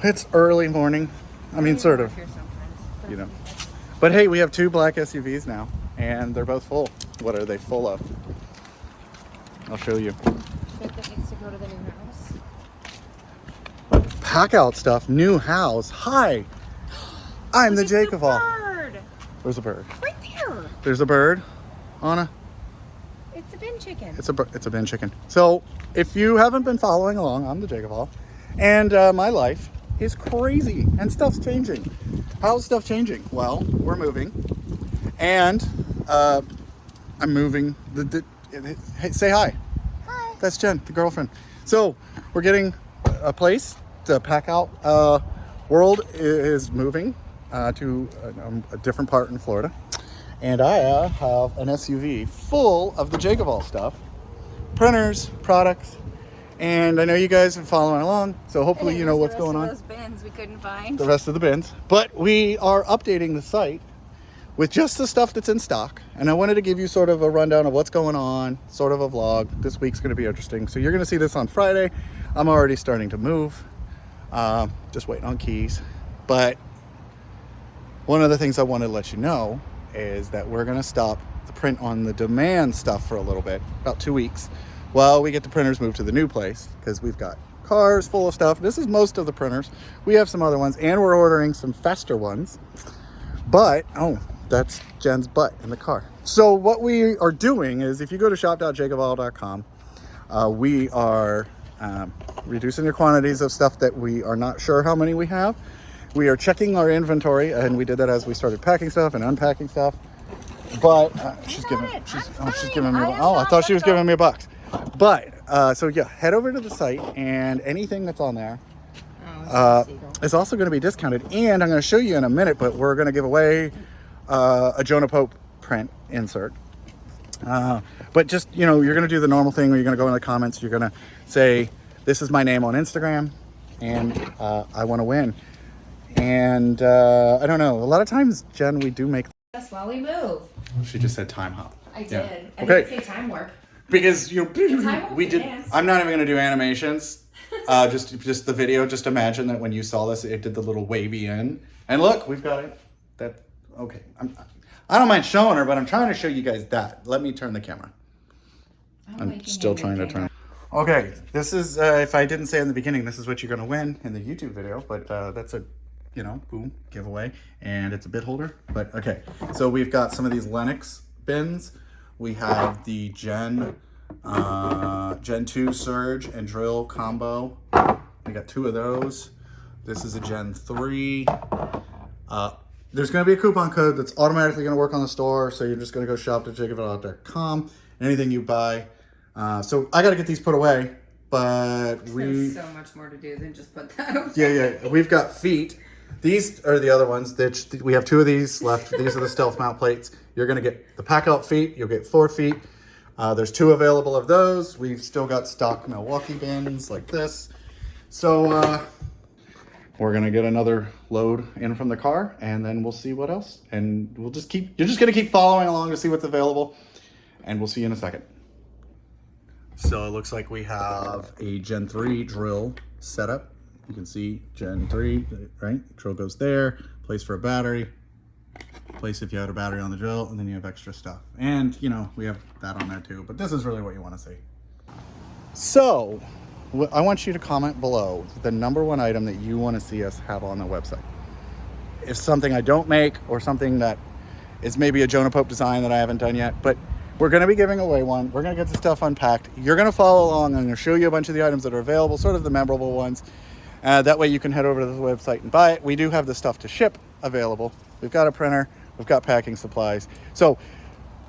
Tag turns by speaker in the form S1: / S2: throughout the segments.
S1: It's early morning. I mean, sort of, you know. But hey, we have 2 black SUVs now, and they're both full. What are they full of? I'll show you.
S2: That needs to go to the new house.
S1: PACKOUT stuff, new house. Hi, I'm the JakeOfALL.
S2: Bird.
S1: Where's the bird?
S2: Right there.
S1: There's a bird, Anna.
S2: It's a bin chicken.
S1: It's a bin chicken. So if you haven't been following along, I'm the JakeOfALL, and my life is crazy and stuff's changing. How's stuff changing? Well, we're moving, and I'm moving. Hey, say hi.
S2: Hi.
S1: That's Jen, the girlfriend. So we're getting a place. The PACKOUT world is moving to a different part in Florida, and I have an SUV full of the JakeOfALL stuff, printers, products. And I know you guys are following along, so hopefully you know what's going on.
S2: Those bins we couldn't find.
S1: The rest of the bins. But we are updating the site with just the stuff that's in stock. And I wanted to give you sort of a rundown of what's going on, sort of a vlog. This week's going to be interesting. So you're going to see this on Friday. I'm already starting to move. Just waiting on keys. But one of the things I wanted to let you know is that we're going to stop the print on the demand stuff for a little bit, about 2 weeks. Well, we get the printers moved to the new place because we've got cars full of stuff. This is most of the printers. We have some other ones, and we're ordering some faster ones. But, oh, that's Jen's butt in the car. So what we are doing is, if you go to shop.jakeofall.com, we are reducing the quantities of stuff that we are not sure how many we have. We are checking our inventory, and we did that as we started packing stuff and unpacking stuff. But she's giving me. I thought she was giving me a box. But so yeah, head over to the site, and anything that's on there is also going to be discounted. And I'm going to show you in a minute, but we're going to give away a Jonah Pope print insert. But just, you know, you're going to do the normal thing where you're going to go in the comments. You're going to say, this is my name on Instagram, and I want to win. And I don't know. A lot of times, Jen, we do make.
S2: That's while we move.
S1: She just said time hop.
S2: I did.
S1: Yeah.
S2: I
S1: Okay.
S2: didn't say time warp.
S1: Because we did.
S2: Dance.
S1: I'm not even going to do animations. Just the video. Just imagine that when you saw this, it did the little wavy in. And look, we've got it. That okay. I don't mind showing her, but I'm trying to show you guys that. Let me turn the camera. I'm still trying to turn. Okay, this is if I didn't say in the beginning, this is what you're going to win in the YouTube video. But that's a, you know, boom, giveaway, and it's a bit holder. But okay, so we've got some of these Lennox bins. We have the Gen 2 Surge and Drill combo. We got 2 of those. This is a Gen 3. There's going to be a coupon code that's automatically going to work on the store, so you're just going to go shop to JakeOfALL.com. Anything you buy. So I got to get these put away, but
S2: There's so much more to do than just put that.
S1: Yeah. We've got feet. These are the other ones. That we have 2 of these left. These are the stealth mount plates. You're going to get the PACKOUT feet. You'll get 4 feet. There's 2 available of those. We've still got stock Milwaukee bins like this. So we're going to get another load in from the car, and then we'll see what else. And we'll just keep, you're just going to keep following along to see what's available. And we'll see you in a second. So it looks like we have a Gen 3 drill setup. You can see Gen 3, right? Drill goes there, place for a battery, place if you had a battery on the drill, and then you have extra stuff. And, you know, we have that on there too, but this is really what you want to see. So, I want you to comment below the #1 item that you want to see us have on the website. If something I don't make, or something that is maybe a Jonah Pope design that I haven't done yet, but we're going to be giving away one. We're going to get the stuff unpacked. You're going to follow along. I'm going to show you a bunch of the items that are available, sort of the memorable ones. That way you can head over to the website and buy it. We do have the stuff to ship available. We've got a printer. We've got packing supplies. So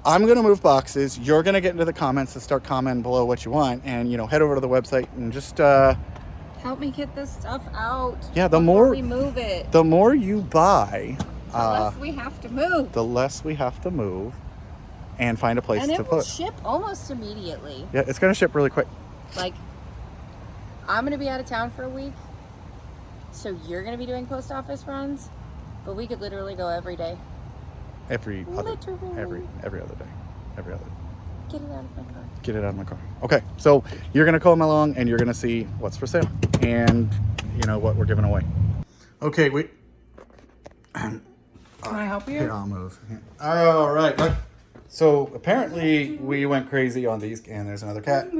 S1: I'm going to move boxes. You're going to get into the comments and start commenting below what you want. And, you know, head over to the website and just...
S2: help me get this stuff out.
S1: Yeah, the more
S2: we move it.
S1: The more you buy...
S2: the less we have to move.
S1: The less we have to move and find a place to put.
S2: And it will ship almost immediately.
S1: Yeah, it's going to ship really quick.
S2: Like, I'm going to be out of town for a week. So you're going to be doing post office runs, but we could literally go every day.
S1: Every other day. Every other.
S2: Get it out of my car.
S1: Get it out of my car. Okay, so you're going to come along and you're going to see what's for sale. And you know, what we're giving away. Okay,
S2: Can I help you?
S1: Here, I'll move. Here. All right, look. So apparently we went crazy on these, and there's another cat.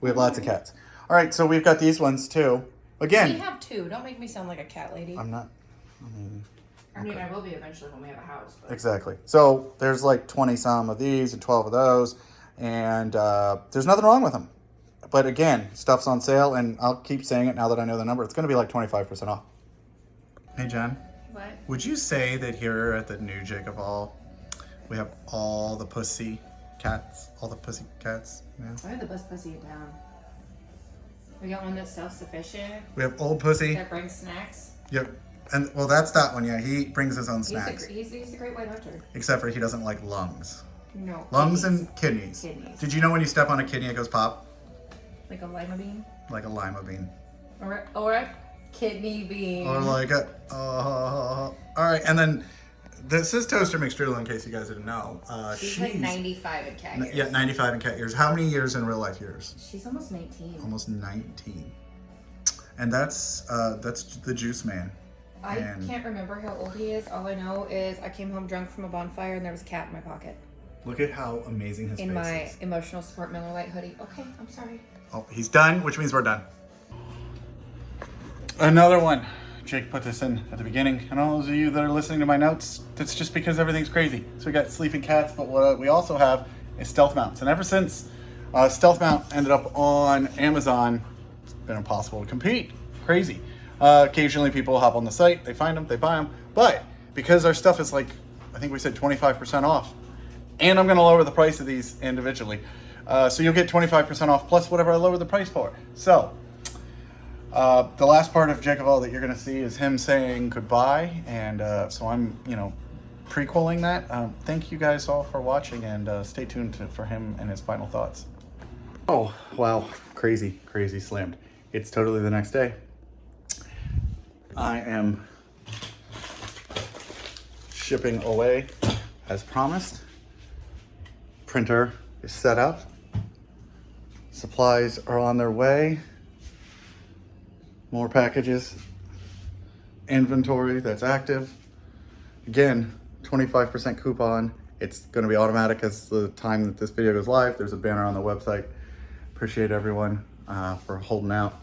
S1: We have lots of cats. All right, so we've got these ones too. Again,
S2: We have 2. Don't make me sound like a cat lady.
S1: I'm not.
S2: I mean, I will be eventually when we have a house. But...
S1: Exactly. So there's like 20 some of these and 12 of those, and there's nothing wrong with them. But again, stuff's on sale, and I'll keep saying it now that I know the number. It's going to be like 25% off. Hey, Jen.
S2: What?
S1: Would you say that here at the new JakeOfALL, we have all the pussy cats? All the pussy cats? Yeah.
S2: I have the best pussy in town. We got one that's self-sufficient.
S1: We have old pussy.
S2: That brings snacks.
S1: Yep. And well, that's that one. Yeah, he brings his own snacks.
S2: He's a great white hunter.
S1: Except for he doesn't like lungs.
S2: No.
S1: Lungs and kidneys.
S2: Kidneys.
S1: Did you know when you step on a kidney, it goes pop?
S2: Like a lima bean.
S1: Like a lima bean.
S2: Or a kidney bean.
S1: Or like a. All right, and then this is Toaster McStrudel, in case you guys didn't know.
S2: She's like 95 in cat years.
S1: Yeah, 95 in cat years. How many years in real life years?
S2: She's almost 19.
S1: Almost 19. And that's the Juice Man.
S2: I can't remember how old he is. All I know is I came home drunk from a bonfire and there was a cat in my pocket.
S1: Look at how amazing his face is.
S2: In my emotional support Miller Lite hoodie. Okay, I'm sorry.
S1: Oh, he's done, which means we're done. Another one. Jake put this in at the beginning. And all those of you that are listening to my notes, that's just because everything's crazy. So we got sleeping cats, but what we also have is stealth mounts. And ever since stealth mount ended up on Amazon, it's been impossible to compete. Crazy. Occasionally people hop on the site, they find them, they buy them. But because our stuff is like, I think we said 25% off, and I'm going to lower the price of these individually. So you'll get 25% off plus whatever I lower the price for. So the last part of JakeOfALL that you're going to see is him saying goodbye. And so I'm, prequeling that. Thank you guys all for watching, and stay tuned for him and his final thoughts. Oh, wow. Crazy slammed. It's totally the next day. I am shipping away as promised. Printer is set up. Supplies are on their way. More packages. Inventory that's active. Again, 25% coupon. It's going to be automatic as the time that this video goes live. There's a banner on the website. Appreciate everyone for holding out.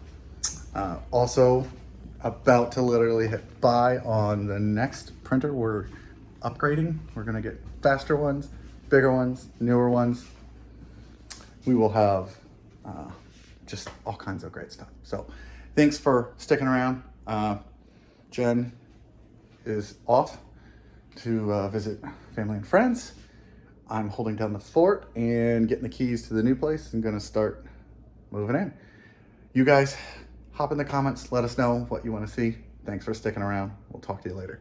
S1: Also, about to literally hit buy on the next printer. We're upgrading. We're going to get faster ones, bigger ones, newer ones. We will have just all kinds of great stuff. So thanks for sticking around. Jen is off to visit family and friends. I'm holding down the fort and getting the keys to the new place. I'm going to start moving in. You guys hop in the comments. Let us know what you want to see. Thanks for sticking around. We'll talk to you later.